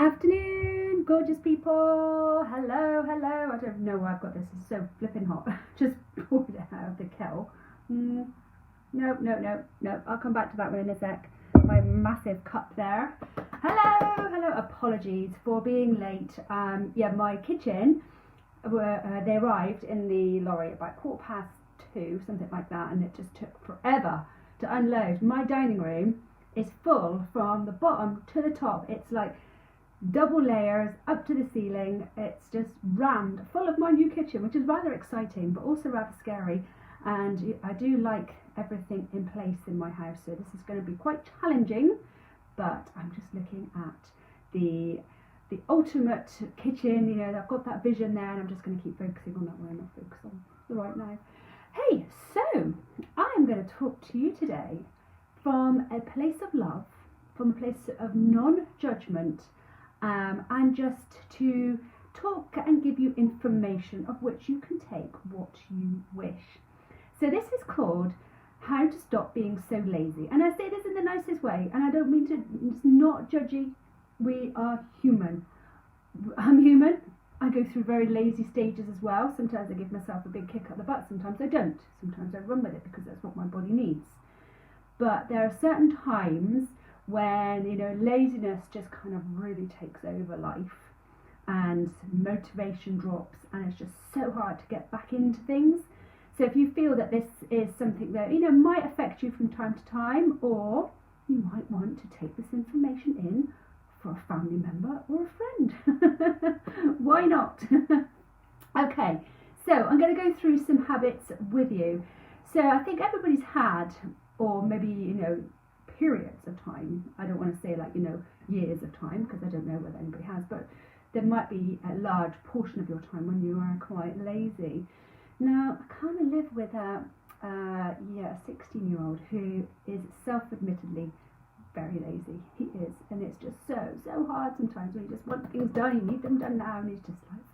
Afternoon, gorgeous people. Hello. I don't know why I've got this. It's so flipping hot. Just poured it out of the kettle. No. I'll come back to that one in a sec. My massive cup there. Hello. Apologies for being late. My kitchen, they arrived in the lorry about 2:15, something like that, and it just took forever to unload. My dining room is full from the bottom to the top. It's like double layers up to the ceiling. It's just rammed full of my new kitchen, which is rather exciting but also rather scary, and I do like everything in place in my house, so this is going to be quite challenging, but I'm just looking at the ultimate kitchen. I've got that vision there, and I'm just going to keep focusing on that one and not focus on the right now. Hey, so I am going to talk to you today from a place of love, from a place of non-judgment, and just to talk and give you information of which you can take what you wish. So this is called How to Stop Being So Lazy. And I say this in the nicest way, and I don't mean to, it's not judgy. We are human. I'm human. I go through very lazy stages as well. Sometimes I give myself a big kick up the butt, sometimes I don't. Sometimes I run with it because that's what my body needs. But there are certain times when, laziness just kind of really takes over life and motivation drops, and it's just so hard to get back into things. So if you feel that this is something that, might affect you from time to time, or you might want to take this information in for a family member or a friend. Why not? Okay, so I'm going to go through some habits with you. So I think everybody's had, or maybe, periods of time. I don't want to say years of time, because I don't know whether anybody has, but there might be a large portion of your time when you are quite lazy. Now, I kind of live with a 16-year-old who is self-admittedly very lazy. He is, and it's just so hard sometimes when you just want things done, you need them done now, and he's just like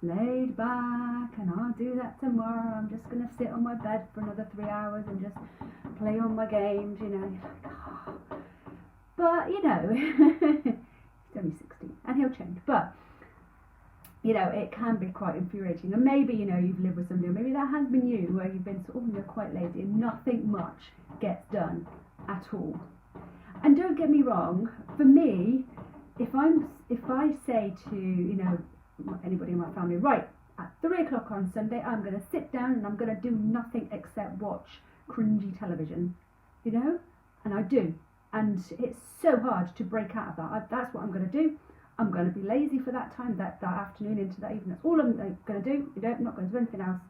laid back, and I'll do that tomorrow. I'm just going to sit on my bed for another 3 hours and just play on my games, You're like, oh. But, he's only 16, and he'll change, but it can be quite infuriating. And maybe, you've lived with somebody, or maybe that has been you, where you've been sort of, quite lazy and nothing much gets done at all. And don't get me wrong, for me, if I say to, anybody in my family, right, at 3 o'clock on Sunday, I'm going to sit down and I'm going to do nothing except watch cringy television, and I do. And it's so hard to break out of that. That's what I'm going to do. I'm going to be lazy for that time, that afternoon into that evening. That's all I'm going to do. I'm not going to do anything else.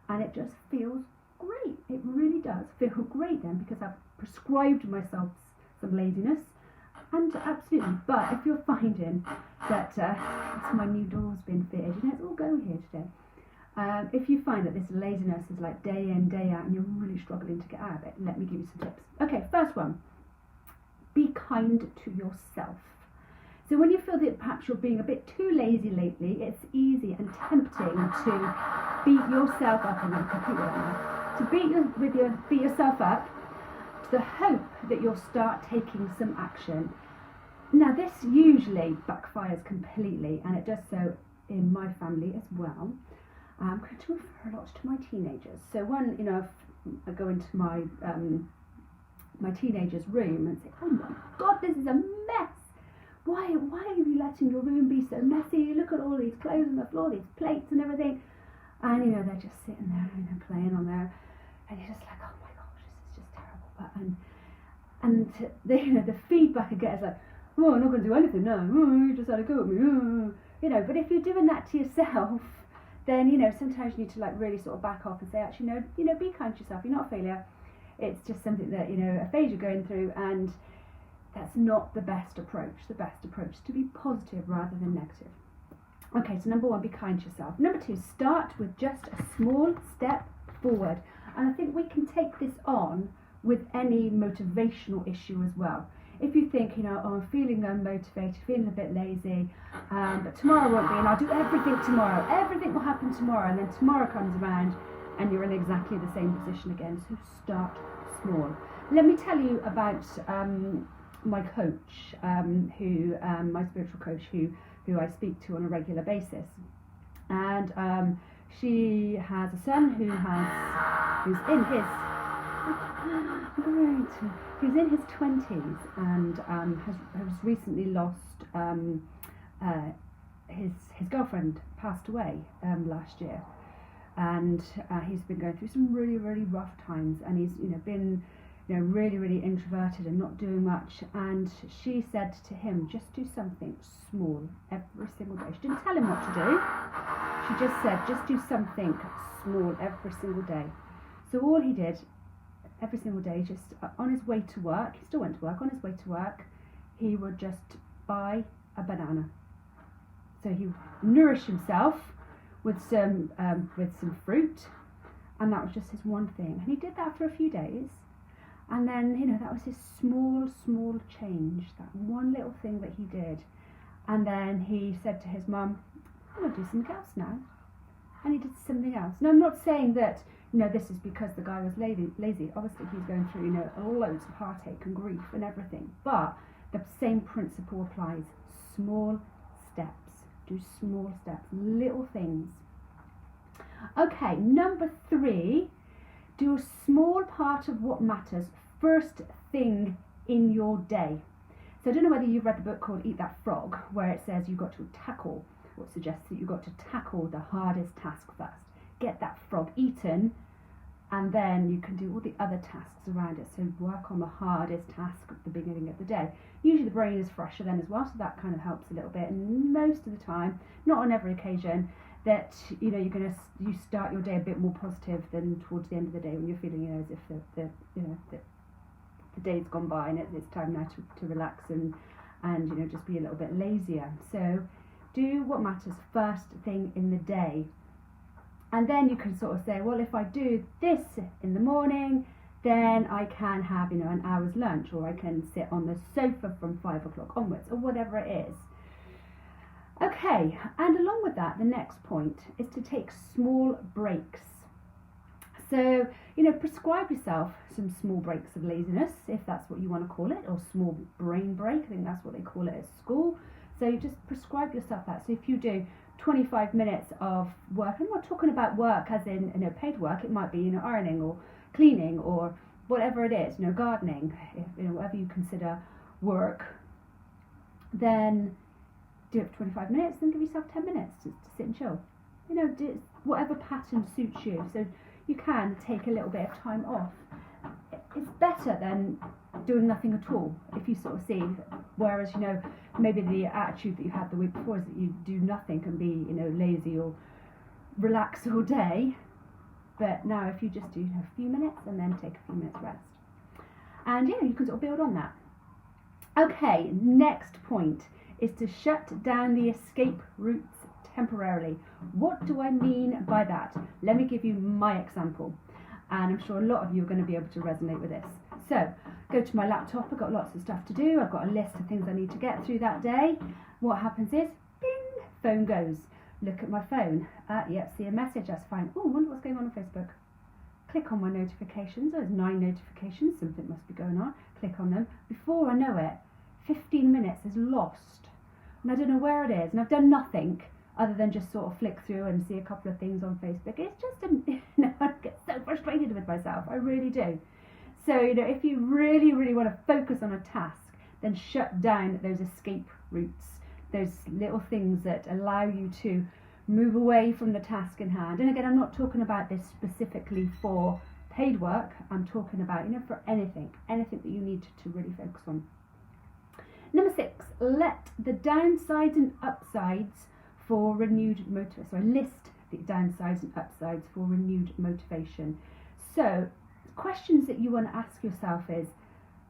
And it just feels great. It really does feel great then, because I've prescribed myself some laziness. And absolutely. But if you're finding that it's my new door's been fitted, it's all go here today. If you find that this laziness is like day in, day out, and you're really struggling to get out of it, let me give you some tips. Okay, first one. Be kind to yourself. So when you feel that perhaps you're being a bit too lazy lately, it's easy and tempting to beat yourself up. I'm going to compete with that now. To beat yourself up, to the hope that you'll start taking some action. Now this usually backfires completely, and it does so in my family as well. I'm going to refer a lot to my teenagers. So when I go into my my teenager's room and say, oh my God, this is a mess. Why are you letting your room be so messy? Look at all these clothes on the floor, these plates and everything. And they're just sitting there and playing on there, and you're just like, oh my gosh, this is just terrible. And the feedback I get is like, oh, I'm not going to do anything, no, you just had to go at me, But if you're doing that to yourself, then sometimes you need to really sort of back off and say, actually, no, be kind to yourself. You're not a failure. It's just something that a phase you're going through, and that's not the best approach. The best approach is to be positive rather than negative. Okay, so number one, be kind to yourself. Number two, start with just a small step forward. And I think we can take this on with any motivational issue as well. If you think, I'm feeling unmotivated, feeling a bit lazy, but tomorrow won't be, and I'll do everything tomorrow. Everything will happen tomorrow, and then tomorrow comes around, and you're in exactly the same position again. So start small. Let me tell you about my coach, my spiritual coach, who I speak to on a regular basis, and she has a son who's in his who's in his 20s, and has recently lost his girlfriend passed away last year, and he's been going through some really, really rough times, and he's been really, really introverted and not doing much. And she said to him, just do something small every single day. She didn't tell him what to do. She just said, just do something small every single day. So all he did every single day, just on his way to work, he still went to work, on his way to work, he would just buy a banana. So he nourished himself with some fruit, and that was just his one thing. And he did that for a few days, and then that was his small change, that one little thing that he did. And then he said to his mum, I'm going to do something else now. And he did something else. Now, I'm not saying that this is because the guy was lazy. Obviously, he's going through loads of heartache and grief and everything. But the same principle applies. Small steps. Do small steps, little things. Okay, number 3, do a small part of what matters first thing in your day. So I don't know whether you've read the book called Eat That Frog, where it says you've got to tackle, or suggests that you've got to tackle the hardest task first. Get that frog eaten, and then you can do all the other tasks around it. So work on the hardest task at the beginning of the day. Usually the brain is fresher then as well, so that kind of helps a little bit. And most of the time, not on every occasion, that you start your day a bit more positive than towards the end of the day when you're feeling as if the day's gone by and it's time now to relax and just be a little bit lazier. So do what matters first thing in the day. And then you can sort of say, well, if I do this in the morning, then I can have, an hour's lunch, or I can sit on the sofa from 5 o'clock onwards, or whatever it is. Okay, and along with that, the next point is to take small breaks. So, prescribe yourself some small breaks of laziness, if that's what you want to call it, or small brain break. I think that's what they call it at school. So you just prescribe yourself that. So if you do 25 minutes of work, I'm not talking about work as in paid work, it might be ironing or cleaning or whatever it is, gardening, whatever you consider work, then do it for 25 minutes, then give yourself 10 minutes to sit and chill. Do whatever pattern suits you. So you can take a little bit of time off. It's better than doing nothing at all, if you sort of see. Whereas, maybe the attitude that you had the week before is that you do nothing and be, lazy or relax all day. But now if you just do a few minutes and then take a few minutes rest. And you can sort of build on that. Okay, next point is to shut down the escape routes temporarily. What do I mean by that? Let me give you my example. And I'm sure a lot of you are going to be able to resonate with this. So, go to my laptop, I've got lots of stuff to do, I've got a list of things I need to get through that day. What happens is, bing, phone goes. Look at my phone. Yep, see a message, that's fine. Oh, I wonder what's going on Facebook. Click on my notifications. There's 9 notifications, something must be going on. Click on them. Before I know it, 15 minutes is lost. And I don't know where it is, and I've done nothing other than just sort of flick through and see a couple of things on Facebook. It's just, I get so frustrated with myself, I really do. So, if you really, really want to focus on a task, then shut down those escape routes, those little things that allow you to move away from the task in hand. And again, I'm not talking about this specifically for paid work, I'm talking about, for anything that you need to really focus on. Number 6, let the downsides and upsides for renewed motivation. So I list the downsides and upsides for renewed motivation. So questions that you want to ask yourself is,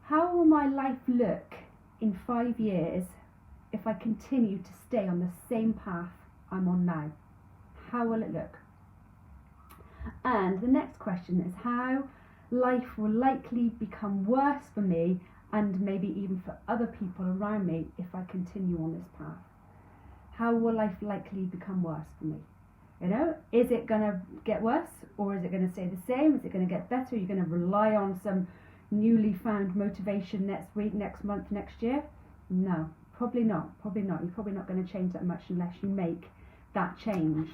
how will my life look in 5 years if I continue to stay on the same path I'm on now? How will it look? And the next question is, how life will likely become worse for me and maybe even for other people around me if I continue on this path? How will life likely become worse for me? Is it going to get worse, or is it going to stay the same? Is it going to get better? Are you going to rely on some, newly found motivation next week, next month, next year? No, probably not. You're probably not going to change that much unless you make that change.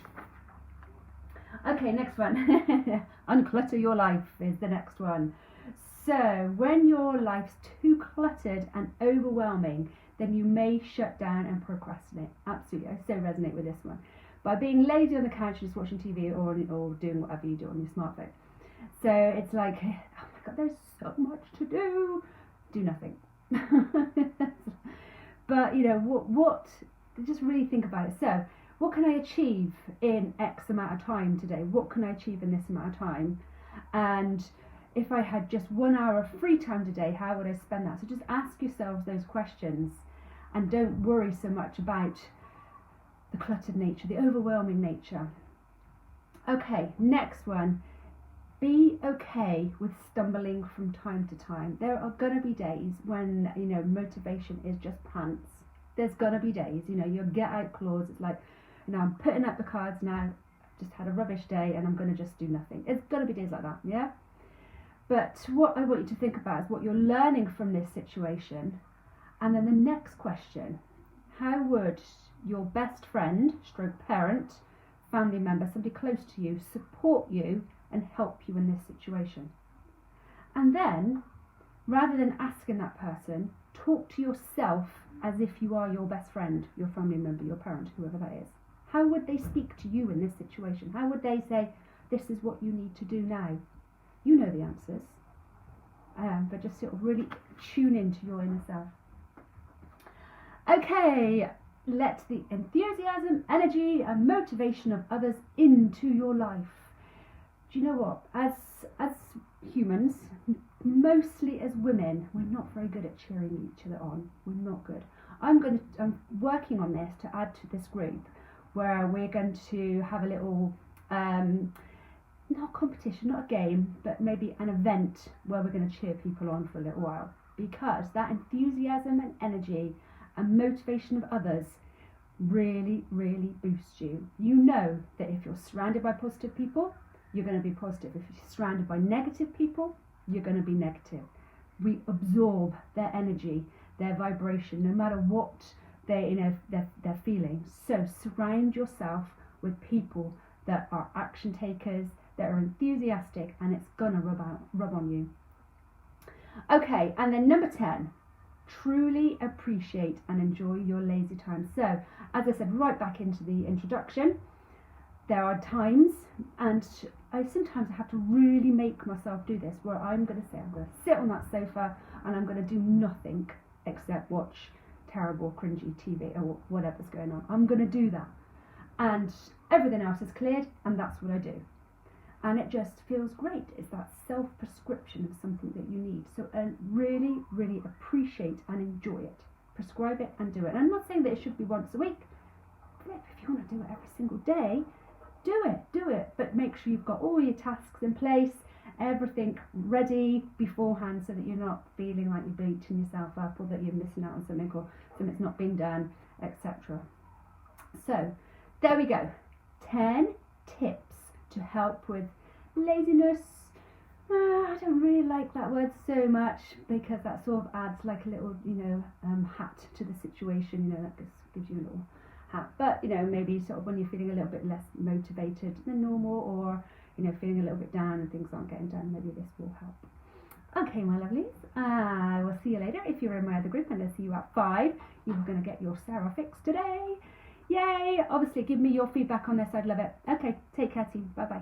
Okay, next one. Unclutter your life is the next one. So when your life's too cluttered and overwhelming, then you may shut down and procrastinate. Absolutely, I so resonate with this one. By being lazy on the couch, just watching TV or doing whatever you do on your smartphone. So it's like, oh my God, there's so much to do. Do nothing. But what? Just really think about it. So, what can I achieve in X amount of time today? What can I achieve in this amount of time? And if I had just 1 hour of free time today, how would I spend that? So just ask yourselves those questions and don't worry so much about the cluttered nature, the overwhelming nature. Okay, next one. Be okay with stumbling from time to time. There are going to be days when, motivation is just pants. There's going to be days, your get out clause. It's like, I'm putting up the cards now. I've just had a rubbish day and I'm going to just do nothing. It's going to be days like that, yeah? But what I want you to think about is what you're learning from this situation. And then the next question, how would your best friend, stroke parent, family member, somebody close to you, support you and help you in this situation? And then, rather than asking that person, talk to yourself as if you are your best friend, your family member, your parent, whoever that is. How would they speak to you in this situation? How would they say, this is what you need to do now? You know the answers, but just sort of really tune into your inner self. Okay, let the enthusiasm, energy and motivation of others into your life. Do you know what? As humans, mostly as women, we're not very good at cheering each other on. We're not good. I'm working on this to add to this group where we're going to have a little, not competition, not a game, but maybe an event where we're going to cheer people on for a little while. Because that enthusiasm and energy and motivation of others really, really boosts you. You know that if you're surrounded by positive people, you're going to be positive. If you're surrounded by negative people, you're going to be negative. We absorb their energy, their vibration, no matter what they're feeling. So surround yourself with people that are action takers, that are enthusiastic, and it's going to rub on you. Okay, and then number 10, truly appreciate and enjoy your lazy time. So, as I said right back into the introduction, there are times, and I sometimes have to really make myself do this, where I'm going to say, I'm going to sit on that sofa and I'm going to do nothing except watch terrible, cringy TV or whatever's going on. I'm going to do that. And everything else is cleared, and that's what I do. And it just feels great. It's that self-prescription of something that you need. So really, really appreciate and enjoy it. Prescribe it and do it. And I'm not saying that it should be once a week. But if you want to do it every single day, do it. But make sure you've got all your tasks in place, everything ready beforehand, so that you're not feeling like you're beating yourself up, or that you're missing out on something, or something's not being done, etc. So there we go. 10 tips to help with laziness. I don't really like that word so much, because that sort of adds like a little, hat to the situation. That just gives you a little hat. But maybe sort of when you're feeling a little bit less motivated than normal, or feeling a little bit down and things aren't getting done, maybe this will help. Okay, my lovelies, I will see you later. If you're in my other group, and I'll see you at 5, you're going to get your Sarah fix today. Yay! Obviously, give me your feedback on this. I'd love it. Okay, take care, team. Bye-bye.